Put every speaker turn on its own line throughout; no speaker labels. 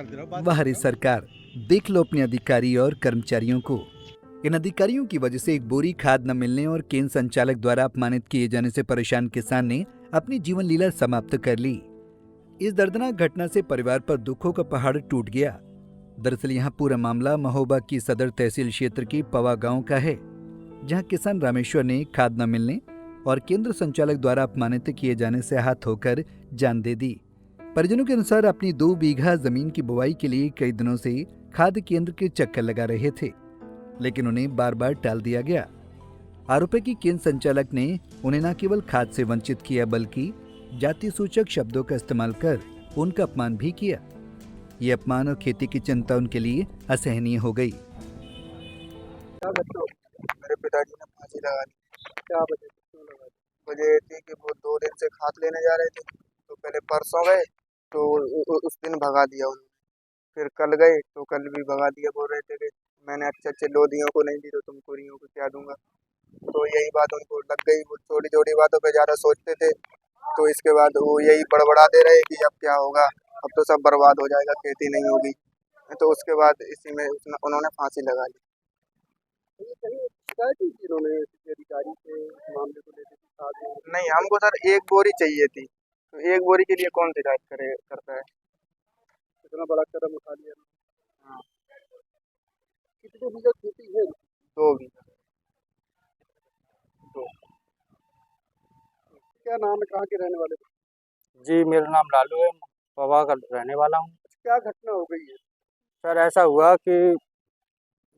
हमारी सरकार, देख लो अपने अधिकारी और कर्मचारियों को। इन अधिकारियों की वजह से एक बोरी खाद न मिलने और केंद्र संचालक द्वारा अपमानित किए जाने से परेशान किसान ने अपनी जीवन लीला समाप्त कर ली। इस दर्दनाक घटना से परिवार पर दुखों का पहाड़ टूट गया। दरअसल यहाँ पूरा मामला महोबा की सदर तहसील क्षेत्र के पवा गांव का है, जहां किसान रामेश्वर ने खाद न मिलने और केंद्र संचालक द्वारा अपमानित किए जाने से आहत होकर जान दे दी। परिजनों के अनुसार अपनी 2 बीघा जमीन की बुवाई के लिए कई दिनों से खाद केंद्र के चक्कर लगा रहे थे, लेकिन उन्हें बार बार टाल दिया गया। आरोप है कि केंद्र संचालक ने उन्हें न केवल खाद से वंचित किया बल्कि जाति सूचक शब्दों का इस्तेमाल कर उनका अपमान भी किया। ये अपमान और खेती की चिंता उनके लिए असहनीय हो गई।
मेरे पिताजी ने फांसी लगा ली। क्या वजह थी, क्यों लगा दी? वजह ये थी कि वो 2 दिन से खाद लेने जा रहे थे, तो पहले परसों गए तो उस दिन भगा दिया उन्होंने। फिर कल गए तो कल भी भगा दिया, बोल रहे थे कि मैंने अच्छे लोधियों को नहीं दी तो तुम कुरियों को क्या दूंगा। तो यही बात उनको लग गई। वो छोटी छोटी बातों पे ज़्यादा सोचते थे, तो इसके बाद वो यही बड़बड़ा दे रहे कि अब क्या होगा, अब तो सब बर्बाद हो जाएगा, खेती नहीं होगी। तो उसके बाद इसी में उन्होंने फांसी लगा ली। अधिकारी से मामले को लेकर नहीं, हमको सर 1 बोरी चाहिए थी, तो 1 बोरी के लिए कौन शिकायत करता है। इतना बड़ा कदम उठा लिया। हाँ, कितने बीघा खेती है? 2 बीघा। 2। क्या नाम है, कहाँ के रहने वाले?
जी, मेरा नाम लालू है, पवा का रहने वाला हूँ।
क्या घटना हो गई है?
सर ऐसा हुआ कि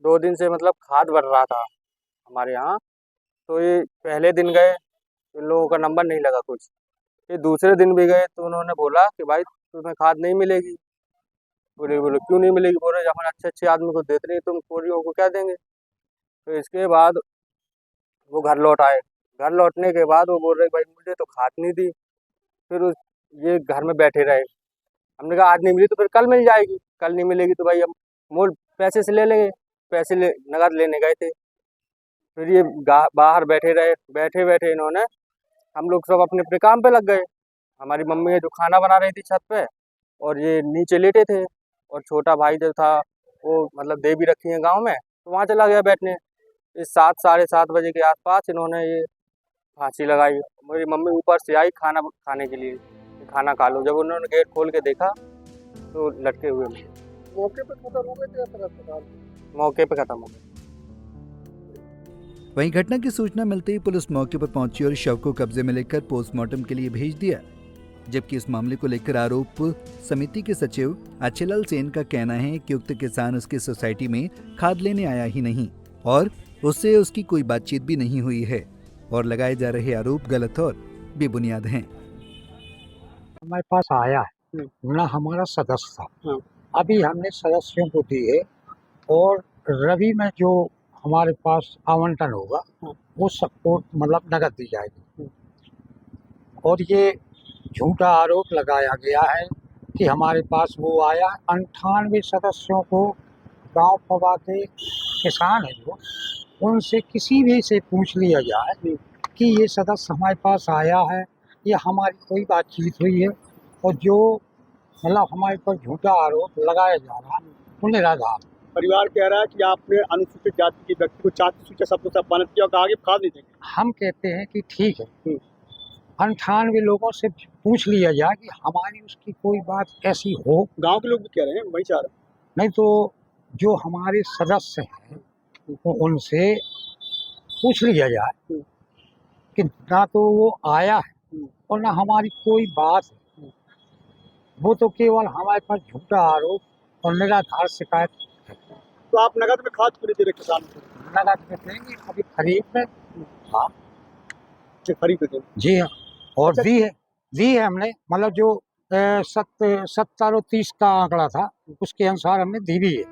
2 दिन से मतलब खाद बढ़ रहा था हमारे यहाँ, तो ये पहले दिन गए, इन लोगों का नंबर नहीं लगा कुछ। फिर दूसरे दिन भी गए तो उन्होंने बोला कि भाई तुम्हें खाद नहीं मिलेगी। बोले क्यों नहीं मिलेगी? बोल रहे जब अच्छे आदमी को देते नहीं तुम कोरियों को क्या देंगे। तो इसके बाद वो घर लौट आए। घर लौटने के बाद वो बोल रहे भाई मुझे तो खाद नहीं दी। फिर ये घर में बैठे रहे। हमने कहा आज नहीं मिली तो फिर कल मिल जाएगी, कल नहीं मिलेगी तो भाई हम मूल पैसे से ले लेंगे। पैसे नगद लेने गए थे। फिर ये बाहर बैठे रहे। बैठे बैठे इन्होंने, हम लोग सब अपने अपने काम पे लग गए। हमारी मम्मी है जो खाना बना रही थी छत पे, और ये नीचे लेटे थे। और छोटा भाई जो था वो मतलब देवी रखी है गांव में, तो वहाँ चला गया बैठने। इस 7 साढ़े 7 बजे के आसपास इन्होंने ये फांसी लगाई। मेरी मम्मी ऊपर से आई खाना खाने के लिए, खाना खा लो। जब उन्होंने गेट खोल के देखा तो लटके हुए मिले।
मौके पे खत्म हो गए थे या फिर अस्पताल?
मौके पे खत्म हो गए।
वहीं घटना की सूचना मिलते ही पुलिस मौके पर पहुंची और शव को कब्जे में लेकर पोस्टमार्टम के लिए भेज दिया। जबकि इस मामले को लेकर आरोप समिति के सचिव अच्छेलाल सेन का कहना है कि उक्त किसान उसकी सोसाइटी में खाद लेने आया ही नहीं और उससे उसकी कोई बातचीत भी नहीं हुई है और लगाए जा रहे आरोप गलत और बेबुनियाद हैं।
हमारे पास आया है ना, हमारा सदस्य था। अभी हमने सदस्यों को दी है और रवि में जो हमारे पास आवंटन होगा वो सबको मतलब नकद दी जाएगी। और ये झूठा आरोप लगाया गया है कि हमारे पास वो आया। 98 सदस्यों को गांव पवा के किसान है जो, उनसे किसी भी से पूछ लिया जाए कि ये सदस्य हमारे पास आया है या हमारी कोई बातचीत हुई है, और जो मतलब हमारे पर झूठा आरोप लगाया जा रहा है वो निराधार।
परिवार कह रहा है कि आपने अनुसूचित जाति के व्यक्ति को जाति सूचक शब्दों से अपमानित किया और कहा कि खाद नहीं देंगे।
हम कहते हैं कि ठीक है, 98 लोगों से पूछ लिया जाए कि हमारी उसकी कोई बात ऐसी हो।
गांव के लोग भी कह रहे हैं, वही चाह रहे हैं।
नहीं तो जो हमारे सदस्य हैं तो उनसे पूछ लिया जाए कि ना तो वो आया है और ना हमारी कोई बात है। वो तो केवल हमारे पास झूठा आरोप और निराधार शिकायत है।
तो आप नगद में खाद क्यों नहीं दे रहे किसान को?
नगद में देंगे अभी खरीद में। हाँ
खरीद में देंगे।
जी हाँ, और दी है हमने, मतलब जो 70 और 30 का आंकड़ा था उसके अनुसार हमने दी भी है।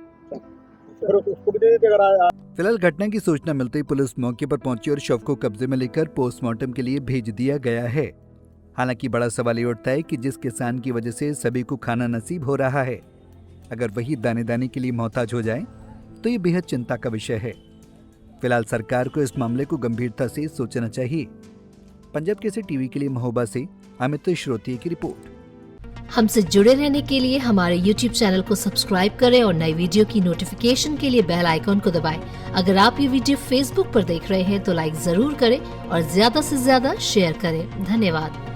उसको भी दे देते अगर
फिलहाल घटना की सूचना मिलते ही पुलिस मौके पर पहुंची और शव को कब्जे में लेकर पोस्टमार्टम के लिए भेज दिया गया है। हालांकि बड़ा सवाल ये उठता है कि जिस किसान की वजह से सभी को खाना नसीब हो रहा है, अगर वही दाने दाने के लिए मोहताज हो जाए तो ये बेहद चिंता का विषय है। फिलहाल सरकार को इस मामले को गंभीरता से सोचना चाहिए। पंजाब केसरी टीवी के लिए महोबा से अमित श्रोती की रिपोर्ट।
हमसे जुड़े रहने के लिए हमारे YouTube चैनल को सब्सक्राइब करें और नई वीडियो की नोटिफिकेशन के लिए बेल आइकॉन को दबाएं। अगर आप ये वीडियो Facebook पर देख रहे हैं तो लाइक जरूर करें और ज्यादा से ज्यादा शेयर करें। धन्यवाद।